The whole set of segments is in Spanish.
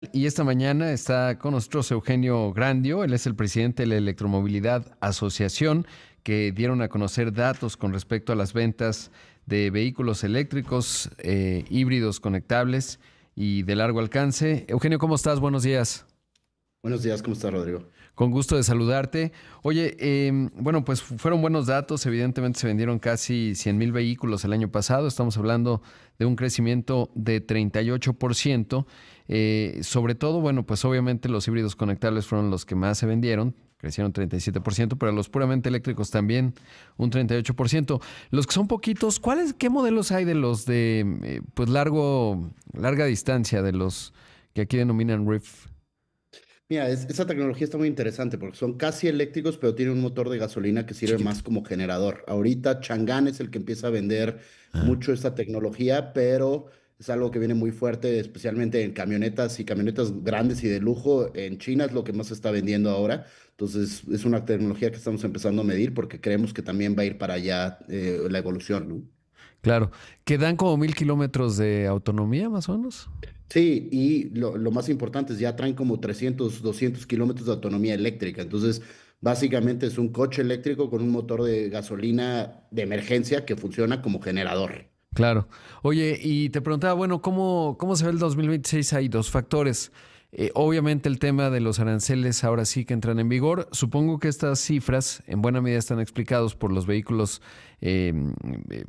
Y esta mañana está con nosotros Eugenio Grandio, él es el presidente de la Electromovilidad Asociación, que dieron a conocer datos con respecto a las ventas de vehículos eléctricos, híbridos conectables y de largo alcance. Eugenio, ¿cómo estás? Buenos días. Buenos días, ¿cómo está Rodrigo? Con gusto de saludarte. Oye, bueno, pues fueron buenos datos. Evidentemente se vendieron casi 100,000 vehículos el año pasado. Estamos hablando de un crecimiento de 38%. Sobre todo, bueno, pues obviamente los híbridos conectables fueron los que más se vendieron. Crecieron 37%, pero los puramente eléctricos también un 38%. Los que son poquitos, qué modelos hay de los de pues larga distancia, de los que aquí denominan RIF? Mira, esa tecnología está muy interesante porque son casi eléctricos, pero tienen un motor de gasolina que sirve Chiquito. más como generador. Ahorita Chang'an es el que empieza a vender mucho esta tecnología, pero es algo que viene muy fuerte, especialmente en camionetas y camionetas grandes y de lujo. En China es lo que más se está vendiendo ahora. Entonces, es una tecnología que estamos empezando a medir porque creemos que también va a ir para allá la evolución, ¿no? Claro, que dan como 1,000 kilómetros de autonomía, más o menos. Sí, y lo más importante es ya traen como 300, 200 kilómetros de autonomía eléctrica. Entonces, básicamente es un coche eléctrico con un motor de gasolina de emergencia que funciona como generador. Claro. Oye, y te preguntaba, bueno, ¿cómo se ve el 2026? Hay dos factores. Obviamente el tema de los aranceles ahora sí que entran en vigor. Supongo que estas cifras en buena medida están explicados por los vehículos eh, eh,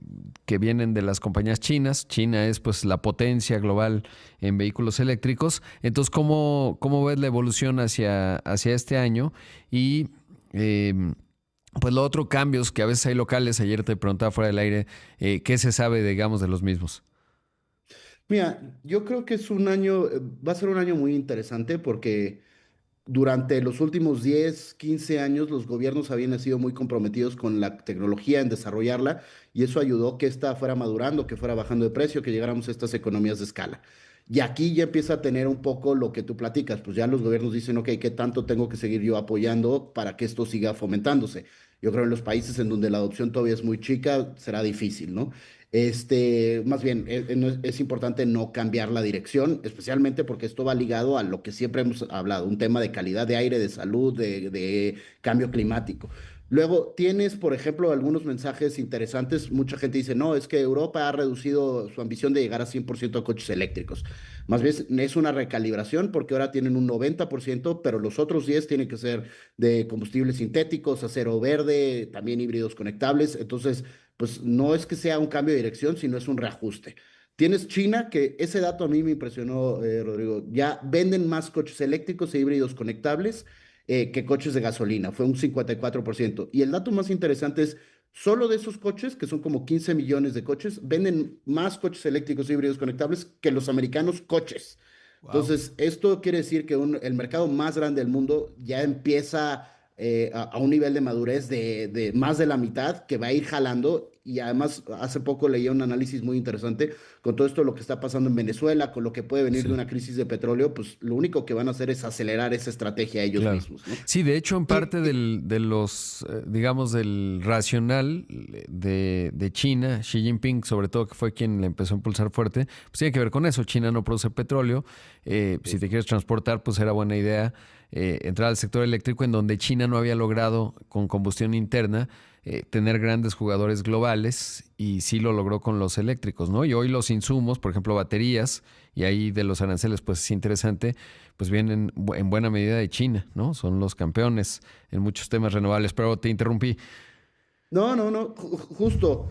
que vienen de las compañías chinas. China es pues la potencia global en vehículos eléctricos. Entonces, ¿cómo ves la evolución hacia este año? Y pues lo otro, cambios que a veces hay locales. Ayer te preguntaba fuera del aire, ¿qué se sabe, digamos, de los mismos? Mira, yo creo que es un año, va a ser un año muy interesante porque durante los últimos 10, 15 años los gobiernos habían sido muy comprometidos con la tecnología en desarrollarla y eso ayudó que esta fuera madurando, que fuera bajando de precio, que llegáramos a estas economías de escala. Y aquí ya empieza a tener un poco lo que tú platicas, pues ya los gobiernos dicen, ok, ¿qué tanto tengo que seguir yo apoyando para que esto siga fomentándose? Yo creo en los países en donde la adopción todavía es muy chica, será difícil, ¿no? Más bien, es importante no cambiar la dirección, especialmente porque esto va ligado a lo que siempre hemos hablado, un tema de calidad de aire, de salud, de cambio climático. Luego tienes, por ejemplo, algunos mensajes interesantes. Mucha gente dice, no, es que Europa ha reducido su ambición de llegar a 100% a coches eléctricos. Más bien es una recalibración porque ahora tienen un 90%, pero los otros 10 tienen que ser de combustibles sintéticos, acero verde, también híbridos conectables. Entonces, pues no es que sea un cambio de dirección, sino es un reajuste. Tienes China, que ese dato a mí me impresionó, Rodrigo. Ya venden más coches eléctricos e híbridos conectables que coches de gasolina. Fue un 54%. Y el dato más interesante es, solo de esos coches, que son como 15 millones de coches, venden más coches eléctricos e híbridos conectables que los americanos coches. Wow. Entonces, esto quiere decir que el mercado más grande del mundo ya empieza a un nivel de madurez de más de la mitad que va a ir jalando. Y además, hace poco leía un análisis muy interesante con todo esto, lo que está pasando en Venezuela, con lo que puede venir de Sí. una crisis de petróleo, pues lo único que van a hacer es acelerar esa estrategia ellos Claro. mismos, ¿no? Sí, de hecho, en Y, parte y- de los, digamos, del racional de China, Xi Jinping, sobre todo, que fue quien le empezó a impulsar fuerte, pues tiene que ver con eso. China no produce petróleo. Si te quieres transportar, pues era buena idea entrar al sector eléctrico, en donde China no había logrado con combustión interna tener grandes jugadores globales, y sí lo logró con los eléctricos, ¿no? Y hoy los insumos, por ejemplo, baterías, y ahí de los aranceles, pues es interesante, pues vienen en buena medida de China, ¿no? Son los campeones en muchos temas renovables. Pero te interrumpí. no, no, no, justo,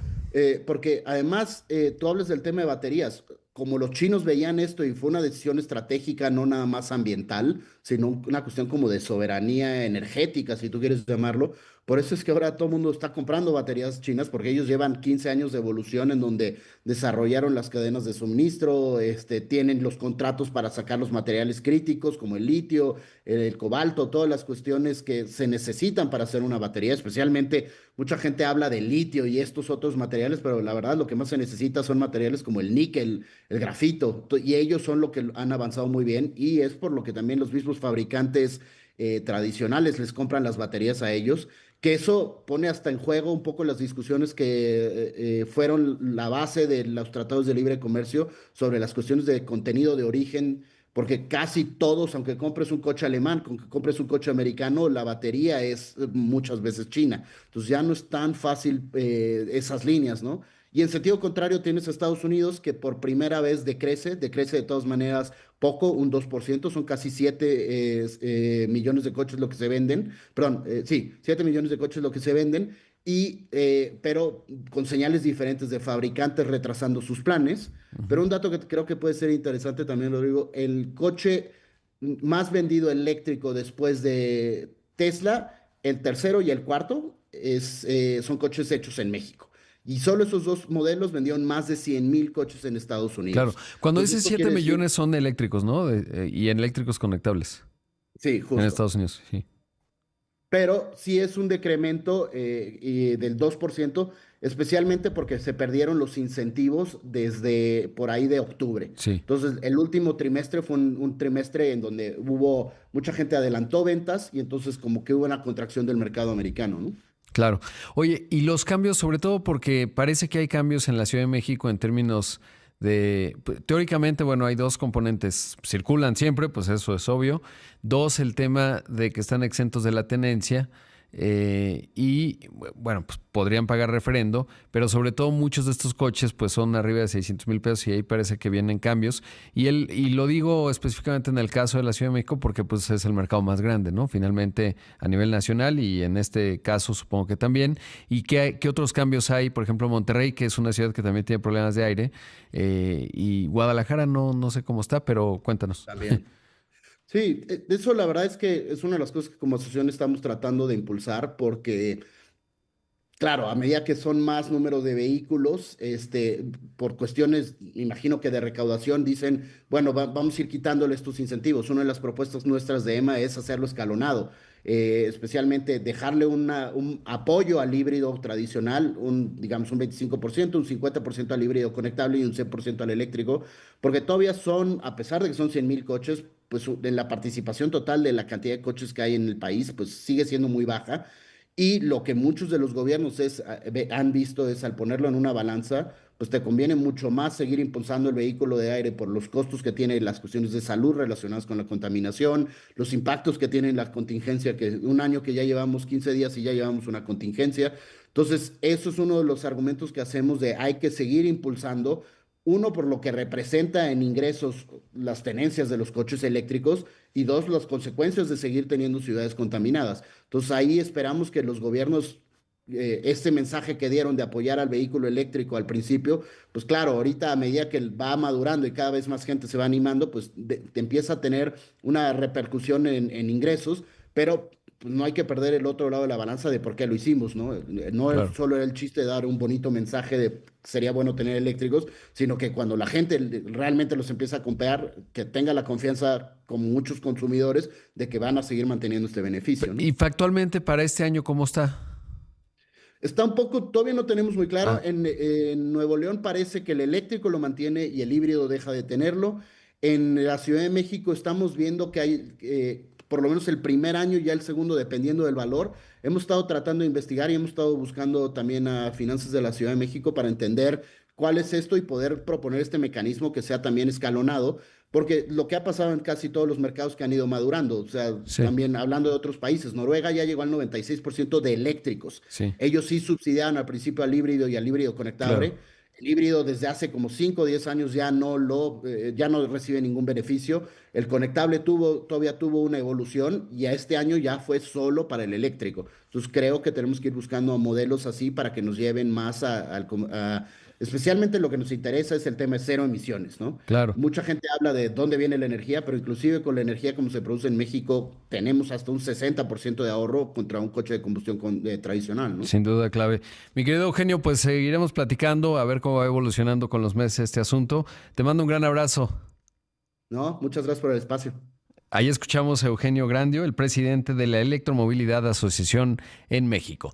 porque además tú hablas del tema de baterías. Como los chinos veían esto y fue una decisión estratégica, no nada más ambiental, sino una cuestión como de soberanía energética, si tú quieres llamarlo. Por eso es que ahora todo el mundo está comprando baterías chinas, porque ellos llevan 15 años de evolución en donde desarrollaron las cadenas de suministro, tienen los contratos para sacar los materiales críticos como el litio, el cobalto, todas las cuestiones que se necesitan para hacer una batería, especialmente. Mucha gente habla de litio y estos otros materiales, pero la verdad lo que más se necesita son materiales como el níquel, el grafito, y ellos son lo que han avanzado muy bien y es por lo que también los mismos fabricantes tradicionales les compran las baterías a ellos, que eso pone hasta en juego un poco las discusiones que fueron la base de los tratados de libre comercio sobre las cuestiones de contenido de origen, porque casi todos, aunque compres un coche alemán, aunque compres un coche americano, la batería es muchas veces china. Entonces ya no es tan fácil esas líneas, ¿no? Y en sentido contrario tienes a Estados Unidos que por primera vez decrece de todas maneras poco, un 2%, son casi 7 millones de coches lo que se venden, perdón, sí, 7 millones de coches lo que se venden, pero con señales diferentes de fabricantes retrasando sus planes. Pero Ujú. un dato que creo que puede ser interesante también, Rodrigo, el coche más vendido eléctrico después de Tesla, el tercero y el cuarto, son coches hechos en México. Y solo esos dos modelos vendieron más de 100,000 coches en Estados Claro. Unidos. Cuando Entonces, dices esto 7 quiere decir, millones son eléctricos, ¿no? Y eléctricos conectables sí, en justo. Estados Unidos, sí. Pero sí es un decremento y del 2%, especialmente porque se perdieron los incentivos desde por ahí de octubre. Sí. Entonces, el último trimestre fue un trimestre en donde hubo mucha gente adelantó ventas y entonces como que hubo una contracción del mercado americano, ¿no? Claro. Oye, y los cambios, sobre todo porque parece que hay cambios en la Ciudad de México en términos de, teóricamente, bueno, hay dos componentes, circulan siempre, pues eso es obvio. Dos, el tema de que están exentos de la tenencia. Y bueno, pues podrían pagar referendo, pero sobre todo muchos de estos coches pues son arriba de 600,000 pesos y ahí parece que vienen cambios. Y lo digo específicamente en el caso de la Ciudad de México porque pues es el mercado más grande, ¿no? Finalmente a nivel nacional y en este caso supongo que también. ¿Y qué otros cambios hay? Por ejemplo, Monterrey, que es una ciudad que también tiene problemas de aire, y Guadalajara no sé cómo está, pero cuéntanos. También. Sí, eso la verdad es que es una de las cosas que como asociación estamos tratando de impulsar porque claro, a medida que son más número de vehículos, por cuestiones, imagino que de recaudación, dicen, bueno, vamos a ir quitándole estos incentivos. Una de las propuestas nuestras de EMA es hacerlo escalonado, especialmente dejarle un apoyo al híbrido tradicional, digamos un 25%, un 50% al híbrido conectable y un 100% al eléctrico, porque todavía son, a pesar de que son 100,000 coches, pues de la participación total de la cantidad de coches que hay en el país, pues sigue siendo muy baja. Y lo que muchos de los gobiernos han visto es al ponerlo en una balanza, pues te conviene mucho más seguir impulsando el vehículo de aire por los costos que tiene las cuestiones de salud relacionadas con la contaminación, los impactos que tiene la contingencia, que un año que ya llevamos 15 días y ya llevamos una contingencia. Entonces, eso es uno de los argumentos que hacemos de hay que seguir impulsando. Uno, por lo que representa en ingresos las tenencias de los coches eléctricos y dos, las consecuencias de seguir teniendo ciudades contaminadas. Entonces ahí esperamos que los gobiernos, este mensaje que dieron de apoyar al vehículo eléctrico al principio, pues claro, ahorita a medida que va madurando y cada vez más gente se va animando, pues te empieza a tener una repercusión en ingresos, pero pues, no hay que perder el otro lado de la balanza de por qué lo hicimos, ¿no? No es Claro. solo era el chiste de dar un bonito mensaje de sería bueno tener eléctricos, sino que cuando la gente realmente los empieza a comprar, que tenga la confianza, como muchos consumidores, de que van a seguir manteniendo este beneficio, ¿no? Y factualmente para este año, ¿cómo está? Está un poco, todavía no tenemos muy claro. Ah, En Nuevo León parece que el eléctrico lo mantiene y el híbrido deja de tenerlo. En la Ciudad de México estamos viendo que hay, por lo menos el primer año, ya el segundo, dependiendo del valor. Hemos estado tratando de investigar y hemos estado buscando también a finanzas de la Ciudad de México para entender cuál es esto y poder proponer este mecanismo que sea también escalonado, porque lo que ha pasado en casi todos los mercados que han ido madurando, o sea, sí, también hablando de otros países, Noruega ya llegó al 96% de eléctricos. sí, Ellos sí subsidiaron al principio al híbrido y al híbrido claro. conectable. El híbrido desde hace como 5 o 10 años ya no recibe ningún beneficio. El conectable todavía tuvo una evolución y a este año ya fue solo para el eléctrico. Entonces creo que tenemos que ir buscando modelos así para que nos lleven más especialmente lo que nos interesa es el tema de cero emisiones, ¿no? Claro, Mucha gente habla de dónde viene la energía, pero inclusive con la energía como se produce en México, tenemos hasta un 60% de ahorro contra un coche de combustión tradicional, ¿no? sin duda clave. Mi querido Eugenio, pues seguiremos platicando a ver cómo va evolucionando con los meses este asunto. Te mando un gran abrazo. No, muchas gracias por el espacio. Ahí escuchamos a Eugenio Grandio, el presidente de la Electromovilidad Asociación en México.